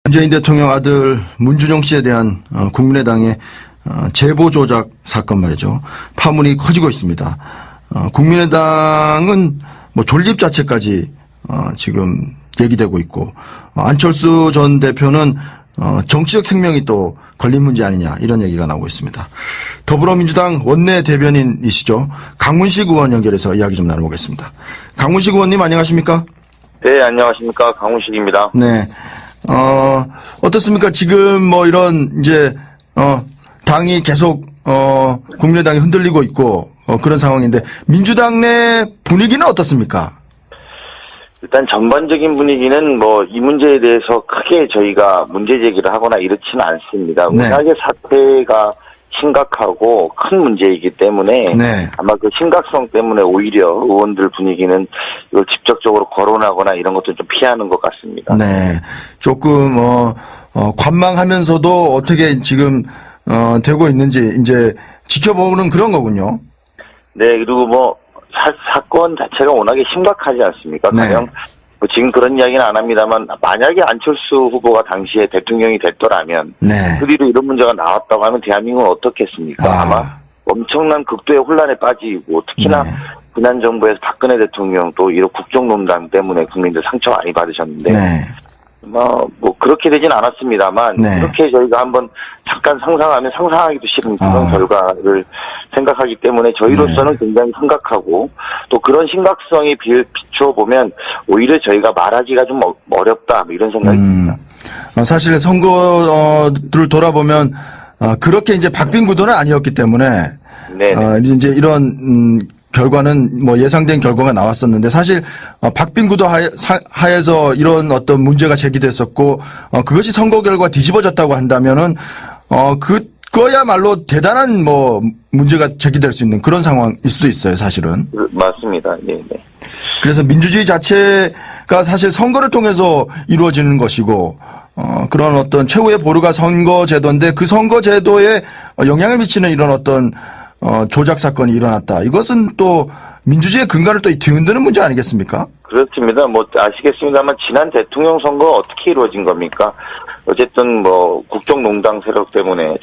문재인 대통령 아들 문준용 씨에 대한 국민의당의 제보 조작 사건 말이죠. 파문이 커지고 있습니다. 국민의당은 뭐 존립 자체까지 지금 얘기되고 있고, 안철수 전 대표는 정치적 생명이 또 걸린 문제 아니냐, 이런 얘기가 나오고 있습니다. 더불어민주당 원내 대변인이시죠. 강훈식 의원 연결해서 이야기 좀 나눠보겠습니다. 강훈식 의원님 안녕하십니까? 네, 안녕하십니까. 강훈식입니다. 네. 어떻습니까? 지금 뭐 이런 이제 당이 계속 국민의당이 흔들리고 있고 그런 상황인데, 민주당 내 분위기는 어떻습니까? 일단 전반적인 분위기는 뭐 이 문제에 대해서 크게 저희가 문제 제기를 하거나 이렇지는 않습니다. 네. 워낙에 사태가 심각하고 큰 문제이기 때문에 네. 아마 그 심각성 때문에 오히려 의원들 분위기는 이걸 직접적으로 거론하거나 이런 것도 좀 피하는 것 같습니다. 네. 조금 관망하면서도 어떻게 지금 되고 있는지 이제 지켜보는 그런 거군요. 네, 그리고 뭐 사건 자체가 워낙에 심각하지 않습니까? 네. 가령 뭐 지금 그런 이야기는 안 합니다만, 만약에 안철수 후보가 당시에 대통령이 됐더라면 네. 그 뒤로 이런 문제가 나왔다고 하면 대한민국은 어떻겠습니까? 아마 엄청난 극도의 혼란에 빠지고, 특히나 네. 지난 정부에서 박근혜 대통령 또 이런 국정농단 때문에 국민들 상처 많이 받으셨는데, 네. 뭐 그렇게 되진 않았습니다만, 네. 그렇게 저희가 한번 잠깐 상상하면 상상하기도 싫은 그런 결과를 생각하기 때문에 저희로서는 굉장히 심각하고, 또 그런 심각성에 비춰보면 오히려 저희가 말하기가 좀 어렵다, 뭐 이런 생각이 듭니다. 사실 선거를 돌아보면 그렇게 이제 박빙 구도는 아니었기 때문에 네. 이제 이런 결과는 뭐 예상된 결과가 나왔었는데, 사실 박빙 구도 하에서 이런 어떤 문제가 제기됐었고 그것이 선거 결과 뒤집어졌다고 한다면은 그거야말로 대단한 뭐 문제가 제기될 수 있는 그런 상황일 수도 있어요, 사실은. 맞습니다. 네. 그래서 민주주의 자체가 사실 선거를 통해서 이루어지는 것이고, 그런 어떤 최후의 보루가 선거제도인데, 그 선거제도에 영향을 미치는 이런 어떤 조작 사건이 일어났다. 이것은 또 민주주의의 근간을 또 뒤흔드는 문제 아니겠습니까? 그렇습니다. 뭐 아시겠습니다만 지난 대통령 선거 어떻게 이루어진 겁니까? 어쨌든 뭐 국정농단 세력 때문에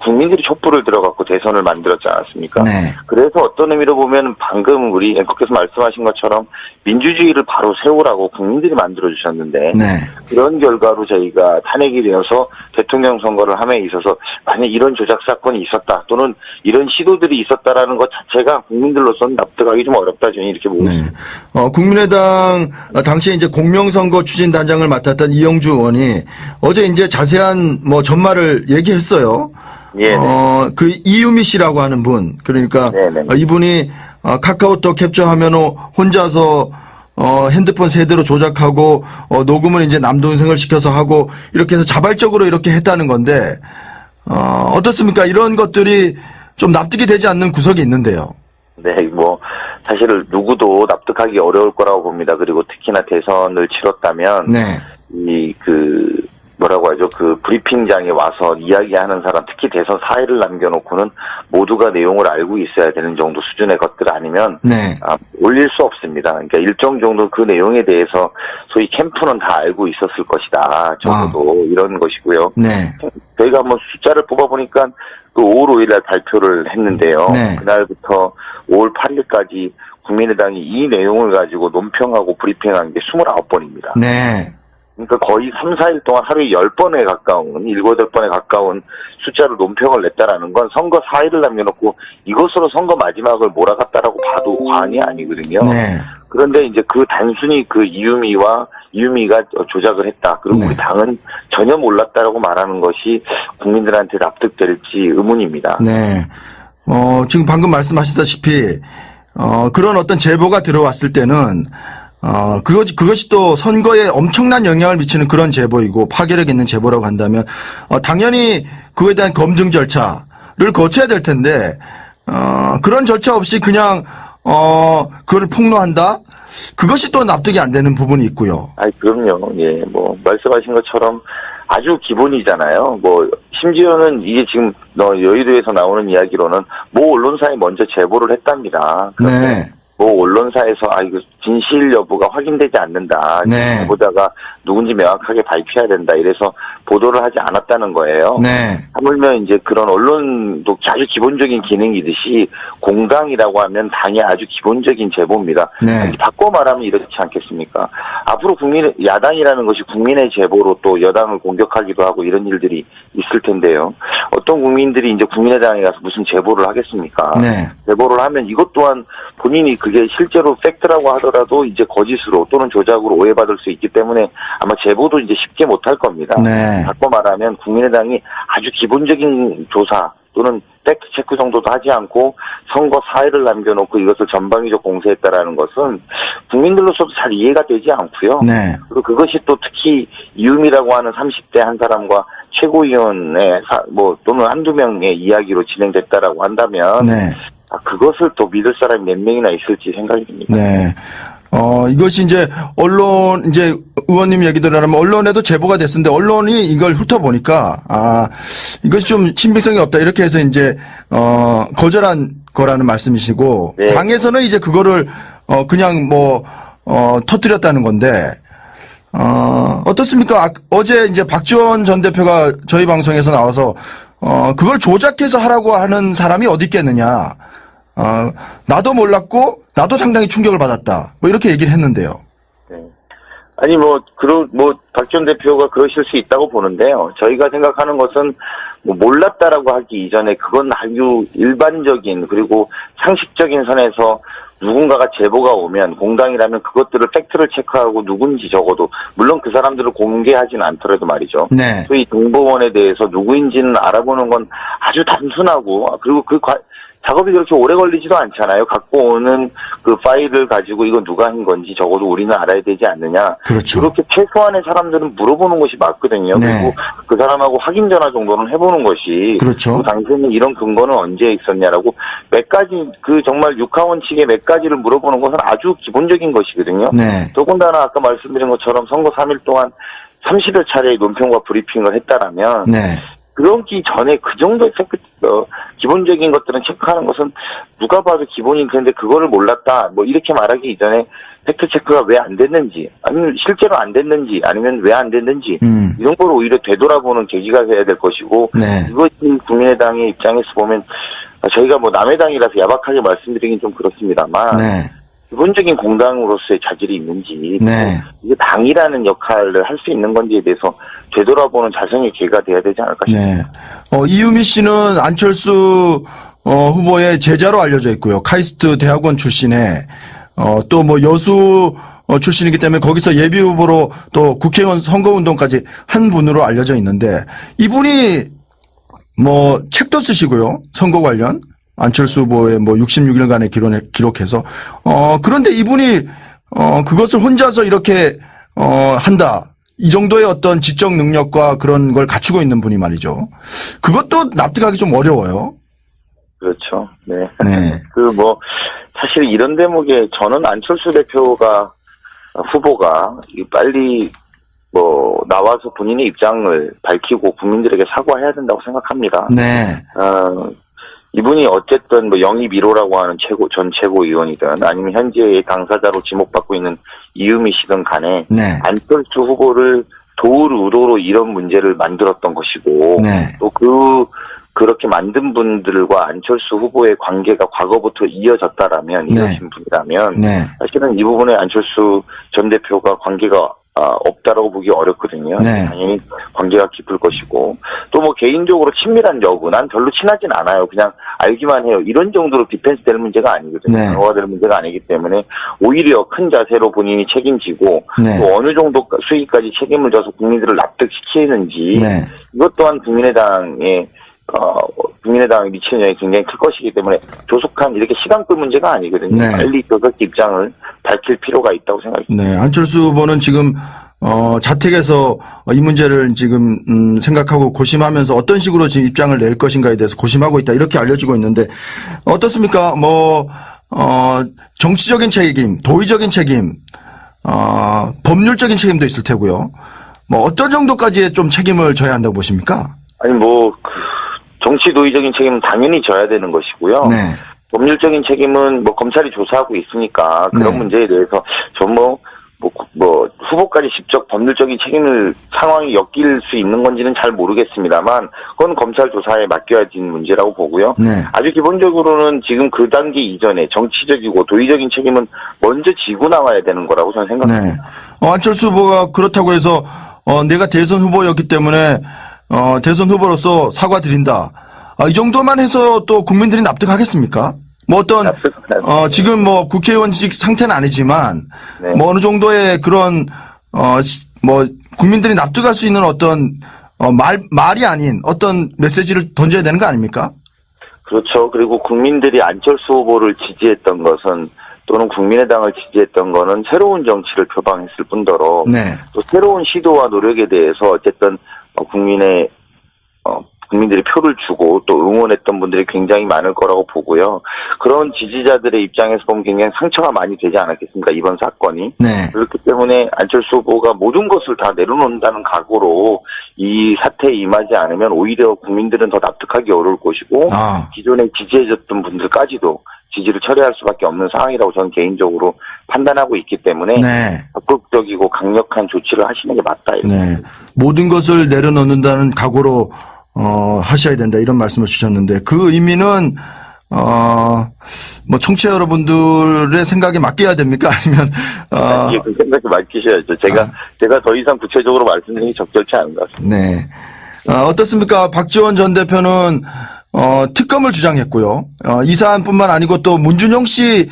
국민들이 촛불을 들어갖고 대선을 만들었지 않았습니까? 네. 그래서 어떤 의미로 보면 방금 우리 앵커께서 말씀하신 것처럼 민주주의를 바로 세우라고 국민들이 만들어주셨는데, 네. 그런 결과로 저희가 탄핵이 되어서 대통령 선거를 함에 있어서 만약 이런 조작 사건이 있었다, 또는 이런 시도들이 있었다라는 것 자체가 국민들로서는 납득하기 좀 어렵다, 저는 이렇게 보고 있습니다. 국민의당 당시에 이제 공명선거 추진단장을 맡았던 이영주 의원이 어제 이제 자세한 뭐 전말을 얘기했어요. 예. 그 이유미 씨라고 하는 분, 그러니까 네네. 이분이 카카오톡 캡처하면 혼자서 핸드폰 세대로 조작하고 녹음을 이제 남동생을 시켜서 하고 이렇게 해서 자발적으로 이렇게 했다는 건데, 어떻습니까? 이런 것들이 좀 납득이 되지 않는 구석이 있는데요. 네, 뭐 사실 누구도 납득하기 어려울 거라고 봅니다. 그리고 특히나 대선을 치렀다면 네. 뭐라고 하죠? 그 브리핑장에 와서 이야기하는 사람, 특히 대선 사회를 남겨놓고는 모두가 내용을 알고 있어야 되는 정도 수준의 것들 아니면 네. 올릴 수 없습니다. 그러니까 일정 정도 그 내용에 대해서 소위 캠프는 다 알고 있었을 것이다. 적어도 이런 것이고요. 네. 저희가 한번 숫자를 뽑아보니까 그 5월 5일날 발표를 했는데요. 네. 그날부터 5월 8일까지 국민의당이 이 내용을 가지고 논평하고 브리핑한 게 29번입니다. 네. 그러니까 거의 3, 4일 동안 하루에 10번에 가까운, 7, 8번에 가까운 숫자로 논평을 냈다라는 건 선거 4일을 남겨놓고 이것으로 선거 마지막을 몰아갔다라고 봐도 과언이 아니거든요. 네. 그런데 이제 단순히 이유미가 조작을 했다. 그리고 네. 우리 당은 전혀 몰랐다라고 말하는 것이 국민들한테 납득될지 의문입니다. 네. 지금 방금 말씀하셨다시피, 그런 어떤 제보가 들어왔을 때는, 그것이 또 선거에 엄청난 영향을 미치는 그런 제보이고 파괴력 있는 제보라고 한다면, 당연히 그거에 대한 검증 절차를 거쳐야 될 텐데, 그런 절차 없이 그냥, 그걸 폭로한다? 그것이 또 납득이 안 되는 부분이 있고요. 그럼요. 예, 뭐, 말씀하신 것처럼 아주 기본이잖아요. 뭐, 심지어는 이게 지금 여의도에서 나오는 이야기로는 모 언론사에 먼저 제보를 했답니다. 네. 뭐 언론사에서 이거 진실 여부가 확인되지 않는다. 네. 제보자가 누군지 명확하게 밝혀야 된다. 이래서 보도를 하지 않았다는 거예요. 네. 하물며 이제 그런 언론도 아주 기본적인 기능이듯이 공당이라고 하면 당의 아주 기본적인 제보입니다. 네. 바꿔 말하면 이렇지 않겠습니까? 앞으로 야당이라는 것이 국민의 제보로 또 여당을 공격하기도 하고 이런 일들이 있을 텐데요. 어떤 국민들이 이제 국민의당에 가서 무슨 제보를 하겠습니까? 네. 제보를 하면 이것 또한 본인이 그게 실제로 팩트라고 하더라도 이제 거짓으로 또는 조작으로 오해받을 수 있기 때문에 아마 제보도 이제 쉽게 못할 겁니다. 네. 바꿔 말하면 국민의당이 아주 기본적인 조사 또는 팩트 체크 정도도 하지 않고 선거 사회를 남겨놓고 이것을 전방위적 공세했다라는 것은 국민들로서도 잘 이해가 되지 않고요. 네. 그리고 그것이 또 특히 이음이라고 하는 30대 한 사람과 최고위원의 또는 한두 명의 이야기로 진행됐다라고 한다면 네. 그것을 또 믿을 사람이 몇 명이나 있을지 생각이 듭니다. 네. 이것이 이제 의원님 얘기대로 하면 언론에도 제보가 됐었는데 언론이 이걸 훑어보니까, 이것이 좀 신빙성이 없다. 이렇게 해서 이제, 거절한 거라는 말씀이시고, 네. 당에서는 이제 그거를, 그냥 터뜨렸다는 건데, 어떻습니까? 어제 이제 박지원 전 대표가 저희 방송에서 나와서, 그걸 조작해서 하라고 하는 사람이 어디 있겠느냐. 나도 몰랐고, 나도 상당히 충격을 받았다. 이렇게 얘기를 했는데요. 네. 아니, 박 전 대표가 그러실 수 있다고 보는데요. 저희가 생각하는 것은, 몰랐다라고 하기 이전에 그건 아주 일반적인, 그리고 상식적인 선에서 누군가가 제보가 오면, 공당이라면 그것들을 팩트를 체크하고 누군지 적어도, 물론 그 사람들을 공개하진 않더라도 말이죠. 네. 소위 정보원에 대해서 누구인지는 알아보는 건 아주 단순하고, 그리고 작업이 그렇게 오래 걸리지도 않잖아요. 갖고 오는 그 파일을 가지고 이거 누가 한 건지 적어도 우리는 알아야 되지 않느냐. 그렇죠. 그렇게 최소한의 사람들은 물어보는 것이 맞거든요. 네. 그리고 그 사람하고 확인 전화 정도는 해보는 것이. 그렇죠. 당신은 이런 근거는 언제 있었냐라고 몇 가지 정말 육하원 측의 몇 가지를 물어보는 것은 아주 기본적인 것이거든요. 네. 더군다나 아까 말씀드린 것처럼 선거 3일 동안 30여 차례의 논평과 브리핑을 했다라면. 네. 그러기 전에 그 정도의 기본적인 것들은 체크하는 것은 누가 봐도 기본인 텐데 그거를 몰랐다. 이렇게 말하기 이전에 팩트 체크가 왜 안 됐는지, 아니면 실제로 안 됐는지, 아니면 왜 안 됐는지, 이런 걸 오히려 되돌아보는 계기가 돼야 될 것이고, 네. 이것이 국민의당의 입장에서 보면, 저희가 남의 당이라서 야박하게 말씀드리긴 좀 그렇습니다만, 네. 기본적인 공당으로서의 자질이 있는지, 네. 이게 당이라는 역할을 할 수 있는 건지에 대해서 되돌아보는 자성의 기회가 돼야 되지 않을까 싶습니다. 네. 이유미 씨는 안철수 후보의 제자로 알려져 있고요. 카이스트 대학원 출신에 또 여수 출신이기 때문에 거기서 예비 후보로 또 국회의원 선거운동까지 한 분으로 알려져 있는데 이분이 책도 쓰시고요. 선거 관련. 안철수 후보의 66일간의 기록해서 그런데 이분이 그것을 혼자서 이렇게 한다. 이 정도의 어떤 지적 능력과 그런 걸 갖추고 있는 분이 말이죠. 그것도 납득하기 좀 어려워요. 그렇죠. 네. 네. 사실 이런 대목에 저는 안철수 후보가 빨리 나와서 본인의 입장을 밝히고 국민들에게 사과해야 된다고 생각합니다. 네. 이분이 어쨌든 영입 1호라고 하는 전 최고위원이든 아니면 현재의 당사자로 지목받고 있는 이유미 씨든 간에 네. 안철수 후보를 도울 의도로 이런 문제를 만들었던 것이고 네. 또 그렇게 만든 분들과 안철수 후보의 관계가 과거부터 이어졌다라면 이어진 분이라면 네. 사실은 이 부분에 안철수 전 대표가 관계가 없다라고 보기 어렵거든요. 네. 당연히 관계가 깊을 것이고 또 개인적으로 친밀한 여부 난 별로 친하진 않아요. 그냥 알기만 해요. 이런 정도로 디펜스 될 문제가 아니거든요. 네. 방어가 될 문제가 아니기 때문에 오히려 큰 자세로 본인이 책임지고 네. 또 어느 정도 수위까지 책임을 져서 국민들을 납득시키는지 네. 이것 또한 국민의당에 미치는 영향이 굉장히 클 것이기 때문에 조속한 이렇게 시간 끌 문제가 아니거든요. 네. 빨리 조속 입장을 밝힐 필요가 있다고 생각합니다. 네. 안철수 후보는 지금 자택에서 이 문제를 지금 생각하고 고심하면서 어떤 식으로 지금 입장을 낼 것인가에 대해서 고심하고 있다 이렇게 알려지고 있는데 어떻습니까? 정치적인 책임, 도의적인 책임, 법률적인 책임도 있을 테고요. 어떤 정도까지의 좀 책임을 져야 한다고 보십니까? 아니 정치 도의적인 책임은 당연히 져야 되는 것이고요. 네. 법률적인 책임은 뭐 검찰이 조사하고 있으니까 그런 네. 문제에 대해서 후보까지 직접 법률적인 책임을 상황이 엮일 수 있는 건지는 잘 모르겠습니다만 그건 검찰 조사에 맡겨야 되는 문제라고 보고요. 네. 아주 기본적으로는 지금 그 단계 이전에 정치적이고 도의적인 책임은 먼저 지고 나와야 되는 거라고 저는 생각합니다. 네. 안철수 후보가 그렇다고 해서 내가 대선 후보였기 때문에 대선 후보로서 사과드린다. 이 정도만 해서 또 국민들이 납득하겠습니까? 뭐 어떤 지금 뭐 국회의원직 상태는 아니지만 네. 뭐 어느 정도의 그런 뭐 국민들이 납득할 수 있는 어떤 말이 아닌 어떤 메시지를 던져야 되는 거 아닙니까? 그렇죠. 그리고 국민들이 안철수 후보를 지지했던 것은 또는 국민의당을 지지했던 거는 새로운 정치를 표방했을 뿐더러 네. 또 새로운 시도와 노력에 대해서 어쨌든 국민들이 표를 주고 또 응원했던 분들이 굉장히 많을 거라고 보고요. 그런 지지자들의 입장에서 보면 굉장히 상처가 많이 되지 않았겠습니까? 이번 사건이. 네. 그렇기 때문에 안철수 후보가 모든 것을 다 내려놓는다는 각오로 이 사태에 임하지 않으면 오히려 국민들은 더 납득하기 어려울 것이고 기존에 지지해줬던 분들까지도 지지를 철회할 수밖에 없는 상황이라고 저는 개인적으로 판단하고 있기 때문에 네. 적극적이고 강력한 조치를 하시는 게 맞다. 네. 모든 것을 내려놓는다는 각오로 하셔야 된다 이런 말씀을 주셨는데 그 의미는 뭐 청취자 여러분들의 생각에 맡겨야 됩니까? 아니면 이게 그 생각에 맡기셔야죠. 제가 더 이상 구체적으로 말씀드리기 적절치 않은 것 같습니다. 네. 어떻습니까? 박지원 전 대표는 특검을 주장했고요. 이 사안뿐만 아니고 또 문준용 씨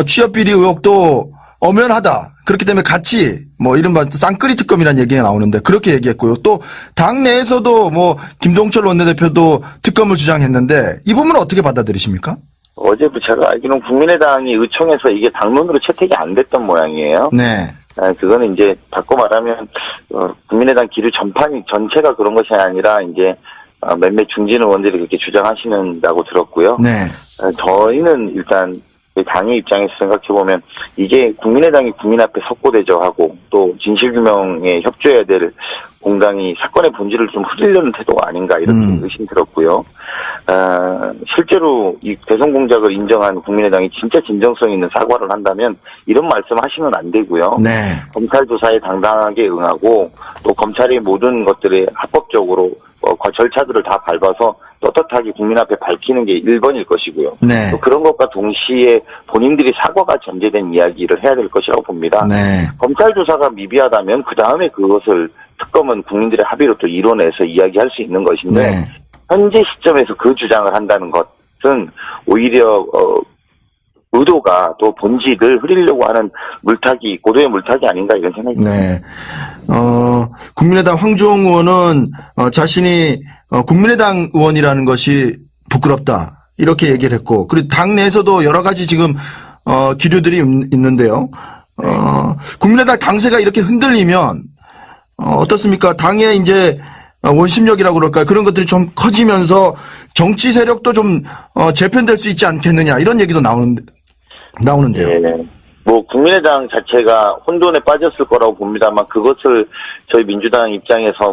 취업 비리 의혹도 엄연하다. 그렇기 때문에 같이 뭐 이른바 쌍끌이 특검이라는 얘기가 나오는데 그렇게 얘기했고요. 또 당 내에서도 뭐 김동철 원내대표도 특검을 주장했는데 이 부분은 어떻게 받아들이십니까? 어제 제가 알기로는 국민의당이 의총에서 이게 당론으로 채택이 안 됐던 모양이에요. 네. 그거는 이제 바꿔 말하면 국민의당 기류 전체가 그런 것이 아니라 이제 몇몇 중진 의원들이 그렇게 주장하시는다고 들었고요. 네. 저희는 일단 당의 입장에서 생각해보면 이게 국민의당이 국민 앞에 석고대저하고 또 진실규명에 협조해야 될 공당이 사건의 본질을 좀 흐리려는 태도가 아닌가 이렇게 의심이 들었고요. 실제로 이 대선 공작을 인정한 국민의당이 진짜 진정성 있는 사과를 한다면 이런 말씀 하시면 안 되고요. 네. 검찰 조사에 당당하게 응하고 또 검찰이 모든 것들에 합법적으로 절차들을 다 밟아서 떳떳하게 국민 앞에 밝히는 게 1번일 것이고요. 네. 또 그런 것과 동시에 본인들이 사과가 전제된 이야기를 해야 될 것이라고 봅니다. 네. 검찰 조사가 미비하다면 그 다음에 그것을 특검은 국민들의 합의로 또 이뤄내서 이야기할 수 있는 것인데 네. 현재 시점에서 그 주장을 한다는 것은 오히려 의도가 또 본질을 흐리려고 하는 고도의 물타기 아닌가 이런 생각이 듭니다. 네. 국민의당 황주홍 의원은 자신이 국민의당 의원이라는 것이 부끄럽다 이렇게 얘기를 했고 그리고 당 내에서도 여러 가지 지금 기류들이 있는데요. 국민의당 당세가 이렇게 흔들리면 어떻습니까? 당의 이제 원심력이라고 그럴까요? 그런 것들이 좀 커지면서 정치 세력도 좀 재편될 수 있지 않겠느냐 이런 얘기도 나오는데요. 네. 뭐 국민의당 자체가 혼돈에 빠졌을 거라고 봅니다만 그것을 저희 민주당 입장에서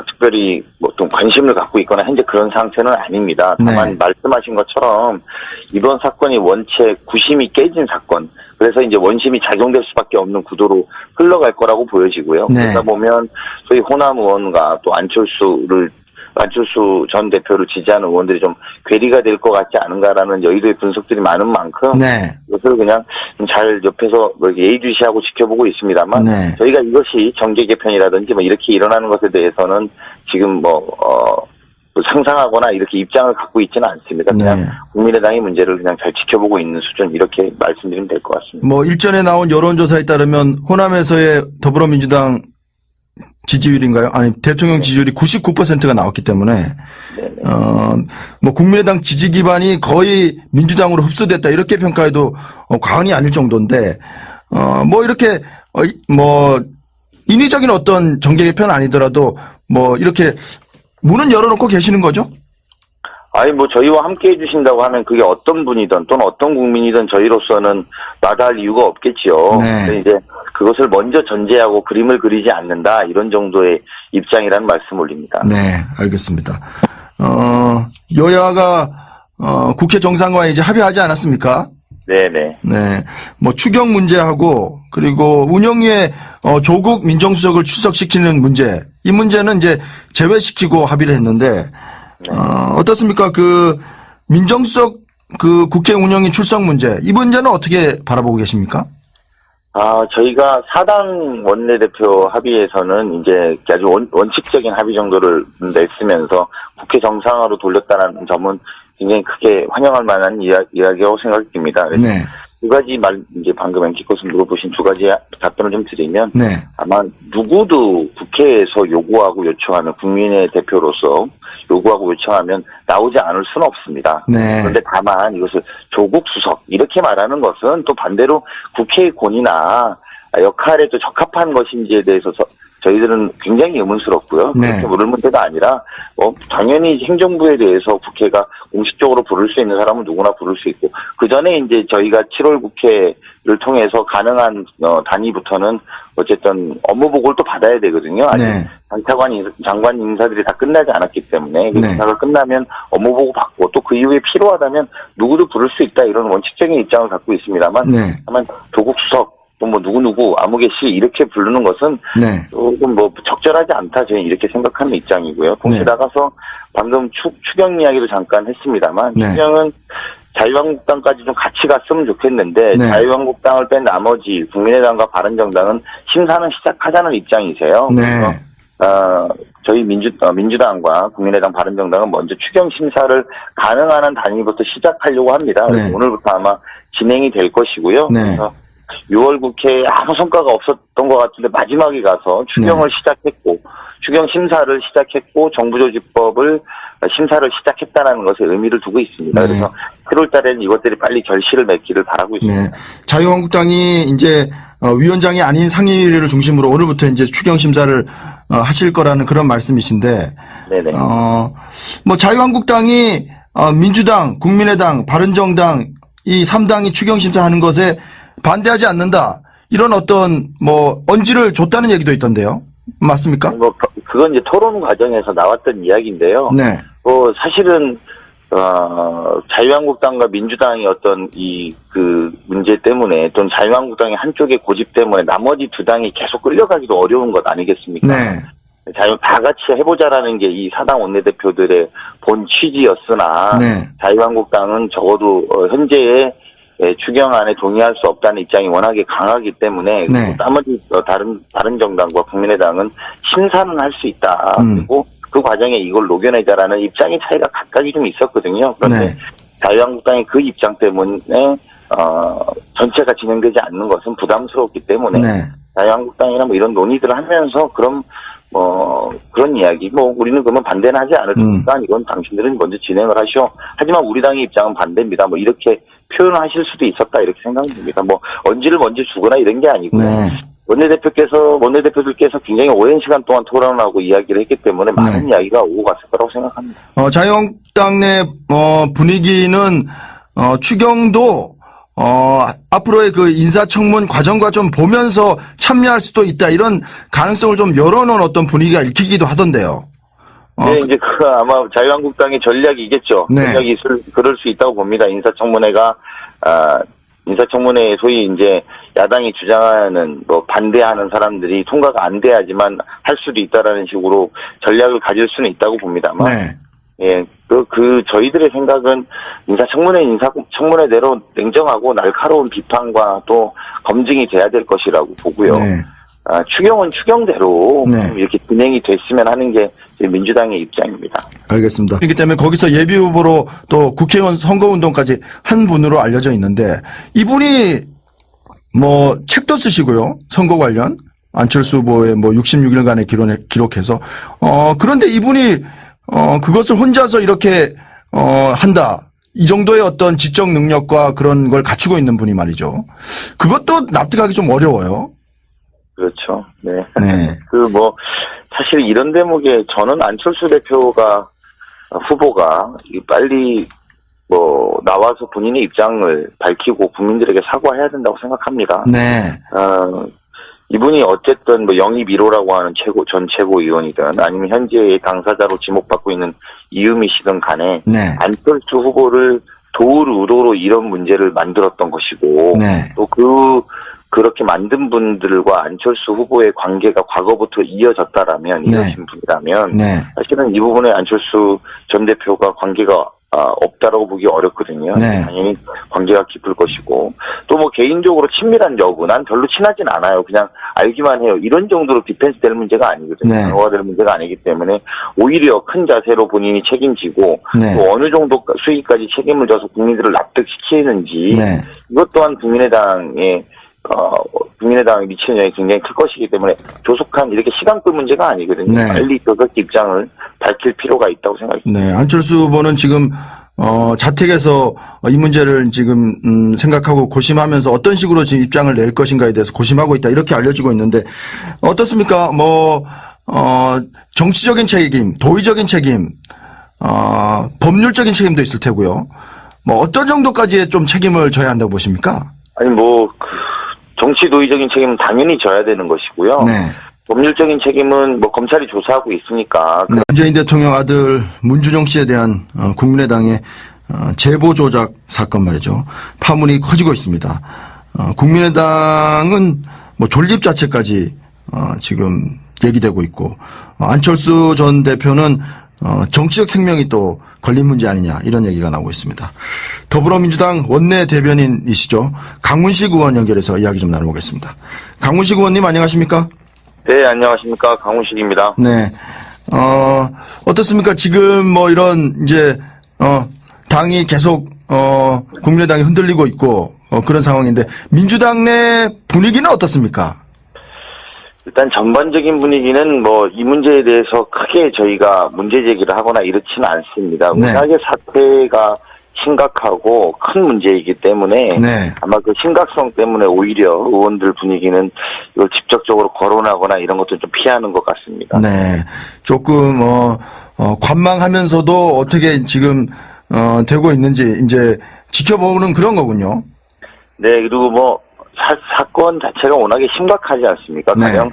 특별히 좀 관심을 갖고 있거나 현재 그런 상태는 아닙니다. 다만 네. 말씀하신 것처럼 이번 사건이 원체 구심이 깨진 사건, 그래서 이제 원심이 작용될 수밖에 없는 구도로 흘러갈 거라고 보여지고요. 네. 그러다 보면 저희 호남 의원과 또 안철수 전 대표를 지지하는 의원들이 좀 괴리가 될 것 같지 않은가라는 여의도의 분석들이 많은 만큼 네. 이것을 그냥 잘 옆에서 예의주시하고 지켜보고 있습니다만 네. 저희가 이것이 정계 개편이라든지 이렇게 일어나는 것에 대해서는 지금 상상하거나 이렇게 입장을 갖고 있지는 않습니다. 그냥 네. 국민의당의 문제를 그냥 잘 지켜보고 있는 수준 이렇게 말씀드리면 될 것 같습니다. 일전에 나온 여론조사에 따르면 호남에서의 더불어민주당 지지율인가요? 아니 대통령 지지율이 99%가 나왔기 때문에 국민의당 지지 기반이 거의 민주당으로 흡수됐다 이렇게 평가해도 과언이 아닐 정도인데 이렇게 인위적인 어떤 정계 개편은 아니더라도 이렇게 문은 열어놓고 계시는 거죠? 저희와 함께 해주신다고 하면 그게 어떤 분이든 또는 어떤 국민이든 저희로서는 마다할 이유가 없겠지요. 네. 근데 이제 그것을 먼저 전제하고 그림을 그리지 않는다 이런 정도의 입장이라는 말씀 올립니다. 네, 알겠습니다. 여야가 국회 정상화에 이제 합의하지 않았습니까? 네네. 네. 뭐 추경 문제하고 그리고 운영위에 조국 민정수석을 출석시키는 문제. 이 문제는 이제 제외시키고 합의를 했는데 어떻습니까? 그 민정수석 그 국회 운영위 출석 문제. 이 문제는 어떻게 바라보고 계십니까? 저희가 사당 원내대표 합의에서는 이제 아주 원칙적인 합의 정도를 냈으면서 국회 정상화로 돌렸다는 점은 굉장히 크게 환영할 만한 이야기라고 생각이 듭니다. 네. 두 가지 이제 방금 엠키코스 물어보신 두 가지 답변을 좀 드리면, 네. 아마 누구도 국회에서 요구하고 요청하는 국민의 대표로서 요구하고 요청하면 나오지 않을 수는 없습니다. 네. 그런데 다만 이것을 조국 수석 이렇게 말하는 것은 또 반대로 국회의 권위나 역할에 또 적합한 것인지에 대해서 저희들은 굉장히 의문스럽고요. 네. 그렇게 물을 문제가 아니라 당연히 행정부에 대해서 국회가 공식적으로 부를 수 있는 사람은 누구나 부를 수 있고, 그 전에 이제 저희가 7월 국회를 통해서 가능한 단위부터는 어쨌든 업무 보고를 또 받아야 되거든요. 아직 네. 장관 인사들이 다 끝나지 않았기 때문에 그 네. 인사가 끝나면 업무 보고 받고 또 그 이후에 필요하다면 누구도 부를 수 있다, 이런 원칙적인 입장을 갖고 있습니다만, 네. 다만 조국 수석 또 뭐 누구 아무개 씨 이렇게 부르는 것은 네. 조금 적절하지 않다, 저는 이렇게 생각하는 입장이고요. 동시에 네. 나가서 방금 추경 이야기도 잠깐 했습니다만, 네. 추경은 자유한국당까지 좀 같이 갔으면 좋겠는데, 네. 자유한국당을 뺀 나머지 국민의당과 바른정당은 심사는 시작하자는 입장이세요. 네. 그래서 저희 민주당과 국민의당, 바른정당은 먼저 추경 심사를 가능한 한 단위부터 시작하려고 합니다. 그래서 네. 오늘부터 아마 진행이 될 것이고요. 네. 그래서 6월 국회에 아무 성과가 없었던 것 같은데 마지막에 가서 추경을 시작했고, 추경 심사를 시작했고, 정부조직법을 심사를 시작했다는 것에 의미를 두고 있습니다. 네. 그래서 7월 달에는 이것들이 빨리 결실을 맺기를 바라고 있습니다. 네. 자유한국당이 이제 위원장이 아닌 상임위를 중심으로 오늘부터 이제 추경 심사를 하실 거라는 그런 말씀이신데, 네네. 뭐 자유한국당이 민주당, 국민의당, 바른정당 이 3당이 추경 심사하는 것에 반대하지 않는다, 이런 어떤 뭐 언지를 줬다는 얘기도 있던데요. 맞습니까? 그건 이제 토론 과정에서 나왔던 이야기인데요. 네. 사실은 자유한국당과 민주당이 어떤 그 문제 때문에, 또는 자유한국당의 한쪽의 고집 때문에 나머지 두 당이 계속 끌려가기도 어려운 것 아니겠습니까? 네. 다 같이 해보자라는 게 이 사당 원내대표들의 본 취지였으나, 네. 자유한국당은 적어도 현재의 추경안에 동의할 수 없다는 입장이 워낙에 강하기 때문에, 네. 나머지 다른 정당과 국민의당은 심사는 할 수 있다. 그리고 그 과정에 이걸 녹여내자라는 입장의 차이가 각각이 좀 있었거든요. 그런데 네. 자유한국당의 그 입장 때문에 전체가 진행되지 않는 것은 부담스럽기 때문에, 네. 자유한국당이나 뭐 이런 논의들을 하면서 그런 이야기, 우리는 그러면 반대는 하지 않을 테니까 이건 당신들은 먼저 진행을 하시오. 하지만 우리 당의 입장은 반대입니다. 이렇게 표현하실 수도 있었다, 이렇게 생각됩니다. 언지를 먼저 주거나 이런 게 아니고요. 네. 원내대표들께서 굉장히 오랜 시간 동안 토론을 하고 이야기를 했기 때문에 많은 이야기가 오고 갔을 거라고 생각합니다. 자유한국당 내 분위기는 추경도 앞으로의 그 인사청문 과정과 좀 보면서 참여할 수도 있다, 이런 가능성을 좀 열어놓은 어떤 분위기가 읽히기도 하던데요. 네, 이제 아마 자유한국당의 전략이겠죠. 네. 전략이 그럴 수 있다고 봅니다. 인사청문회에 소위 이제 야당이 주장하는 반대하는 사람들이 통과가 안 돼야지만 할 수도 있다라는 식으로 전략을 가질 수는 있다고 봅니다만. 네. 예, 저희들의 생각은 인사청문회대로 냉정하고 날카로운 비판과 또 검증이 돼야 될 것이라고 보고요. 네. 추경은 추경대로 네. 이렇게 진행이 됐으면 하는 게 민주당의 입장입니다. 알겠습니다. 그렇기 때문에 거기서 예비 후보로 또 국회의원 선거운동까지 한 분으로 알려져 있는데, 이분이 책도 쓰시고요. 선거 관련 안철수 후보의 66일간의 기록해서 그런데 이분이 그것을 혼자서 이렇게 한다, 이 정도의 어떤 지적 능력과 그런 걸 갖추고 있는 분이 말이죠. 그것도 납득하기 좀 어려워요. 그렇죠. 네. 네. 사실 이런 대목에 저는 안철수 후보가 빨리 나와서 본인의 입장을 밝히고 국민들에게 사과해야 된다고 생각합니다. 네. 이분이 어쨌든 영입 1호라고 하는 전 최고위원이든 아니면 현재의 당사자로 지목받고 있는 이유미 씨든 간에 네. 안철수 후보를 도울 의도로 이런 문제를 만들었던 것이고 네. 또 그렇게 만든 분들과 안철수 후보의 관계가 과거부터 이어졌다라면 네. 이러신 분이라면 네. 사실은 이 부분에 안철수 전 대표가 관계가 없다라고 보기 어렵거든요. 네. 당연히 관계가 깊을 것이고 또 뭐 개인적으로 친밀한 여부 난 별로 친하진 않아요. 그냥 알기만 해요. 이런 정도로 디펜스 될 문제가 아니거든요. 네. 방어가 될 문제가 아니기 때문에 오히려 큰 자세로 본인이 책임지고 네. 또 어느 정도 수위까지 책임을 져서 국민들을 납득시키는지 네. 이것 또한 국민의당에 미치는 영향이 굉장히 클 것이기 때문에 조속한 이렇게 시간 끌 문제가 아니거든요. 네. 빨리 그 입장을 밝힐 필요가 있다고 생각합니다. 네. 안철수 후보는 지금 자택에서 이 문제를 지금 생각하고 고심하면서 어떤 식으로 지금 입장을 낼 것인가에 대해서 고심하고 있다 이렇게 알려지고 있는데 어떻습니까? 정치적인 책임, 도의적인 책임, 법률적인 책임도 있을 테고요. 어떤 정도까지의 좀 책임을 져야 한다고 보십니까? 아니 정치 도의적인 책임은 당연히 져야 되는 것이고요. 네. 법률적인 책임은 검찰이 조사하고 있으니까. 네. 문재인 대통령 아들 문준용 씨에 대한 국민의당의 제보 조작 사건 말이죠. 파문이 커지고 있습니다. 국민의당은 존립 자체까지 지금 얘기되고 있고 안철수 전 대표는 정치적 생명이 또 걸린 문제 아니냐 이런 얘기가 나오고 있습니다. 더불어민주당 원내 대변인이시죠. 강훈식 의원 연결해서 이야기 좀 나눠보겠습니다. 강훈식 의원님 안녕하십니까? 네, 안녕하십니까. 강훈식입니다. 네. 어떻습니까? 지금 이런 이제 당이 계속 국민의당이 흔들리고 있고 그런 상황인데 민주당 내 분위기는 어떻습니까? 일단 전반적인 분위기는 이 문제에 대해서 크게 저희가 문제 제기를 하거나 이렇지는 않습니다. 네. 워낙에 사태가 심각하고 큰 문제이기 때문에 네. 아마 그 심각성 때문에 오히려 의원들 분위기는 이걸 직접적으로 거론하거나 이런 것도 좀 피하는 것 같습니다. 네. 조금 관망하면서도 어떻게 지금 되고 있는지 이제 지켜보는 그런 거군요. 네, 그리고 사건 자체가 워낙에 심각하지 않습니까? 네. 가령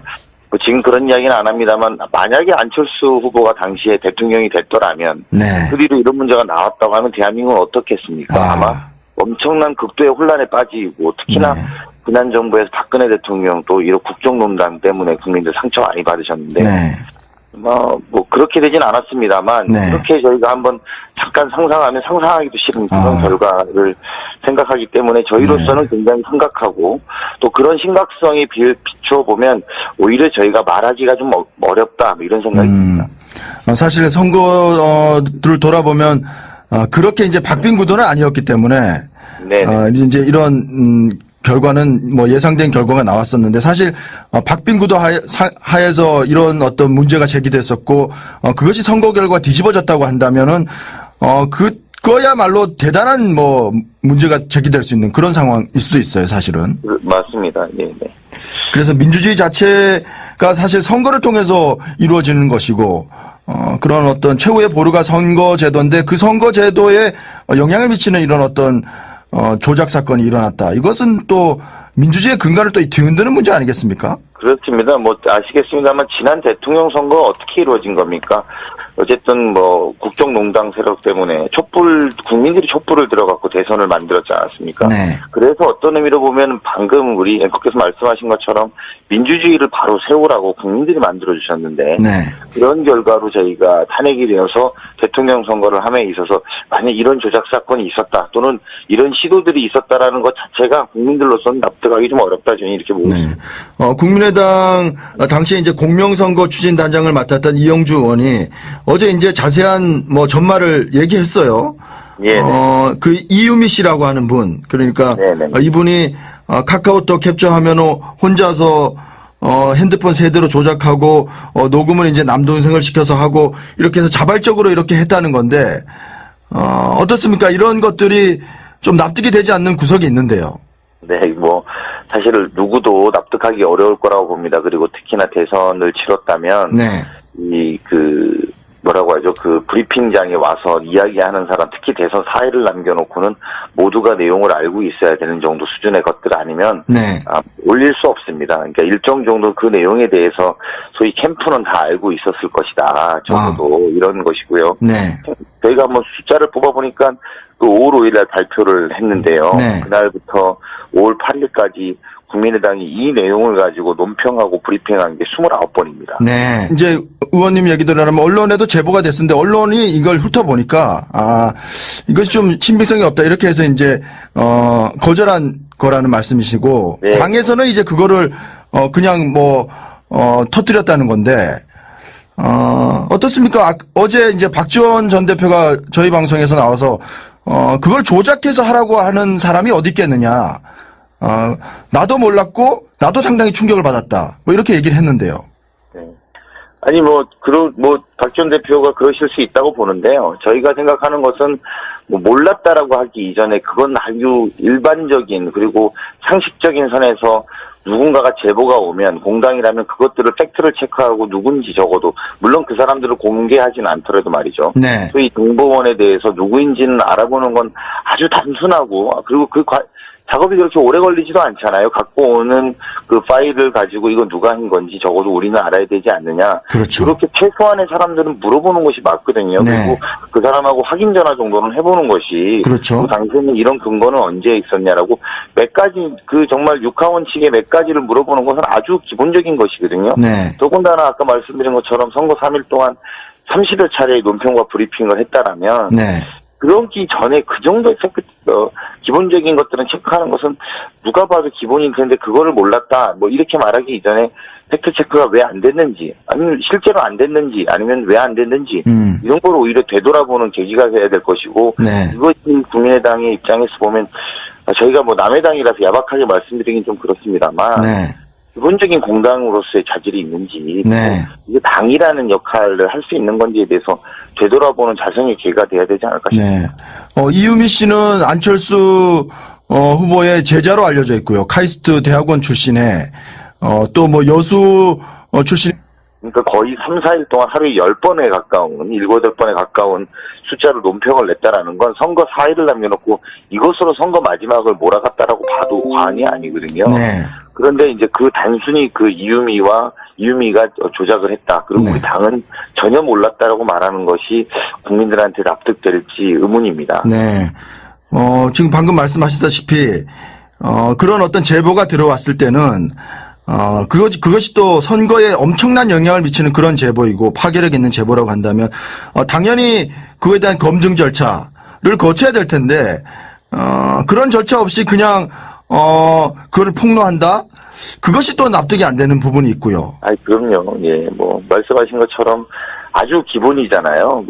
지금 그런 이야기는 안 합니다만 만약에 안철수 후보가 당시에 대통령이 됐더라면 네. 그 뒤로 이런 문제가 나왔다고 하면 대한민국은 어떻겠습니까? 아마 엄청난 극도의 혼란에 빠지고 특히나 네. 지난 정부에서 박근혜 대통령 또 이런 국정농단 때문에 국민들 상처 많이 받으셨는데 네. 그렇게 되진 않았습니다만 네. 그렇게 저희가 한번 잠깐 상상하면 상상하기도 싫은 그런 결과를 생각하기 때문에 저희로서는 굉장히 심각하고 또 그런 심각성에 비추어 보면 오히려 저희가 말하기가 좀 어렵다 이런 생각이 듭니다. 사실 선거를 돌아보면 그렇게 이제 박빙 구도는 아니었기 때문에 네. 이제 이런 결과는 예상된 결과가 나왔었는데 사실 박빙 구도 하에서 이런 어떤 문제가 제기됐었고 그것이 선거 결과 뒤집어졌다고 한다면은 그거야말로 대단한 문제가 제기될 수 있는 그런 상황일 수도 있어요, 사실은. 맞습니다. 네. 그래서 민주주의 자체가 사실 선거를 통해서 이루어지는 것이고 그런 어떤 최후의 보루가 선거 제도인데 그 선거 제도에 영향을 미치는 이런 어떤 조작 사건이 일어났다. 이것은 또 민주주의의 근간을 또 뒤흔드는 문제 아니겠습니까? 그렇습니다. 아시겠습니다만 지난 대통령 선거 어떻게 이루어진 겁니까? 어쨌든 국정농단 세력 때문에 국민들이 촛불을 들어갖고 대선을 만들었지 않았습니까? 네. 그래서 어떤 의미로 보면 방금 우리 앵커께서 말씀하신 것처럼 민주주의를 바로 세우라고 국민들이 만들어주셨는데 네. 그런 결과로 저희가 탄핵이 되어서 대통령 선거를 함에 있어서 만약 이런 조작 사건이 있었다 또는 이런 시도들이 있었다라는 것 자체가 국민들로서는 납득하기 좀 어렵다 저는 이렇게 보고 있습니다. 네. 국민의당 당시에 이제 공명선거 추진단장을 맡았던 이영주 의원이 어제 이제 자세한 전말을 얘기했어요. 예. 그 이유미 씨라고 하는 분 그러니까 네네. 이분이 카카오톡 캡처하면 혼자서 핸드폰 세대로 조작하고 녹음을 이제 남동생을 시켜서 하고 이렇게 해서 자발적으로 이렇게 했다는 건데 어떻습니까? 이런 것들이 좀 납득이 되지 않는 구석이 있는데요. 네, 사실 누구도 납득하기 어려울 거라고 봅니다. 그리고 특히나 대선을 치렀다면 네. 브리핑장에 와서 이야기하는 사람, 특히 대선 사회를 남겨놓고는 모두가 내용을 알고 있어야 되는 정도 수준의 것들 아니면 네. 올릴 수 없습니다. 그러니까 일정 정도 그 내용에 대해서 소위 캠프는 다 알고 있었을 것이다. 적어도 이런 것이고요. 네. 저희가 한번 숫자를 뽑아보니까 그 5월 5일날 발표를 했는데요. 네. 그날부터 5월 8일까지 국민의당이 이 내용을 가지고 논평하고 브리핑한 게 29번입니다. 네. 이제 의원님 얘기대로 하면 언론에도 제보가 됐었는데 언론이 이걸 훑어보니까 이것이 좀 신빙성이 없다 이렇게 해서 이제 거절한 거라는 말씀이시고 네. 당에서는 이제 그거를 그냥 터뜨렸다는 건데 어떻습니까? 어제 이제 박지원 전 대표가 저희 방송에서 나와서 그걸 조작해서 하라고 하는 사람이 어디 있겠느냐. 나도 몰랐고 나도 상당히 충격을 받았다. 뭐 이렇게 얘기를 했는데요. 네. 아니 박 전 대표가 그러실 수 있다고 보는데요. 저희가 생각하는 것은 몰랐다라고 하기 이전에 그건 아주 일반적인 그리고 상식적인 선에서 누군가가 제보가 오면 공당이라면 그것들을 팩트를 체크하고 누군지 적어도 물론 그 사람들을 공개하진 않더라도 말이죠. 네. 소위 정보원에 대해서 누구인지는 알아보는 건 아주 단순하고 그리고 작업이 그렇게 오래 걸리지도 않잖아요. 갖고 오는 그 파일을 가지고 이거 누가 한 건지 적어도 우리는 알아야 되지 않느냐. 그렇죠. 그렇게 최소한의 사람들은 물어보는 것이 맞거든요. 네. 그리고 그 사람하고 확인 전화 정도는 해보는 것이. 그렇죠. 당신은 이런 근거는 언제 있었냐라고 몇 가지 정말 육하원 측의 몇 가지를 물어보는 것은 아주 기본적인 것이거든요. 네. 더군다나 아까 말씀드린 것처럼 선거 3일 동안 30여 차례의 논평과 브리핑을 했다라면. 네. 그러기 전에 그 정도의 기본적인 것들은 체크하는 것은 누가 봐도 기본인 그런데 그거를 몰랐다. 이렇게 말하기 이전에 팩트 체크가 왜 안 됐는지, 아니면 실제로 안 됐는지, 아니면 왜 안 됐는지, 이런 걸 오히려 되돌아보는 계기가 돼야 될 것이고, 네. 이것이 국민의당의 입장에서 보면, 저희가 남의 당이라서 야박하게 말씀드리긴 좀 그렇습니다만, 네. 기본적인 공당으로서의 자질이 있는지, 네. 이게 당이라는 역할을 할 수 있는 건지에 대해서 되돌아보는 자성의 기회가 돼야 되지 않을까 싶습니다. 네. 이유미 씨는 안철수 후보의 제자로 알려져 있고요. 카이스트 대학원 출신에 또 여수 출신. 그러니까 거의 3, 4일 동안 하루에 10번에 가까운, 7, 8번에 가까운 숫자로 논평을 냈다라는 건 선거 4일을 남겨놓고 이것으로 선거 마지막을 몰아갔다라고 봐도 과언이 아니거든요. 네. 그런데 이제 단순히 이유미가 조작을 했다. 그리고 네. 우리 당은 전혀 몰랐다라고 말하는 것이 국민들한테 납득될지 의문입니다. 네. 지금 방금 말씀하셨다시피, 그런 어떤 제보가 들어왔을 때는, 그것이 또 선거에 엄청난 영향을 미치는 그런 제보이고 파괴력 있는 제보라고 한다면, 당연히 그거에 대한 검증 절차를 거쳐야 될 텐데, 그런 절차 없이 그냥, 그거를 폭로한다? 그것이 또 납득이 안 되는 부분이 있고요. 그럼요. 예, 말씀하신 것처럼 아주 기본이잖아요.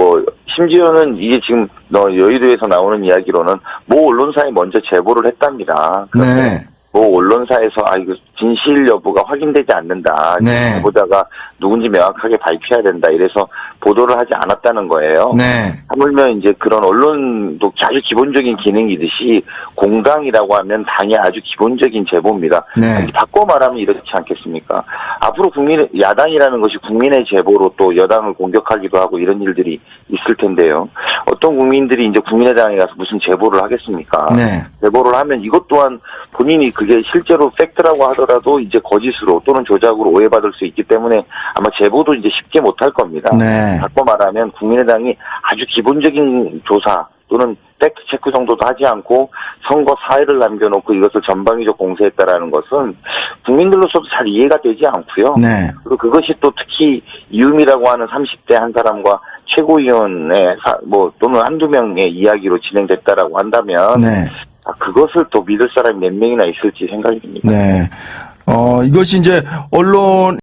심지어는 이게 지금 여의도에서 나오는 이야기로는 모 언론사에 먼저 제보를 했답니다. 네. 모 언론사에서 이거 진실 여부가 확인되지 않는다. 네. 제보자가 누군지 명확하게 밝혀야 된다. 이래서 보도를 하지 않았다는 거예요. 네. 하물며 이제 그런 언론도 아주 기본적인 기능이듯이 공당이라고 하면 당의 아주 기본적인 제보입니다. 네. 바꿔 말하면 이렇지 않겠습니까? 앞으로 야당이라는 것이 국민의 제보로 또 여당을 공격하기도 하고 이런 일들이 있을 텐데요. 어떤 국민들이 이제 국민의당에 가서 무슨 제보를 하겠습니까? 네. 제보를 하면 이것 또한 본인이 그게 실제로 팩트라고 하더라도 이제 거짓으로 또는 조작으로 오해받을 수 있기 때문에 아마 제보도 이제 쉽게 못할 겁니다. 네. 바꿔 말하면 국민의당이 아주 기본적인 조사 또는 팩트 체크 정도도 하지 않고 선거 4일을 남겨놓고 이것을 전방위적 공세했다라는 것은 국민들로서도 잘 이해가 되지 않고요. 네. 그리고 그것이 또 특히 이유미라고 하는 30대 한 사람과 최고위원의 또는 한두 명의 이야기로 진행됐다라고 한다면 네. 그것을 또 믿을 사람이 몇 명이나 있을지 생각이 듭니다. 네. 이것이 이제 언론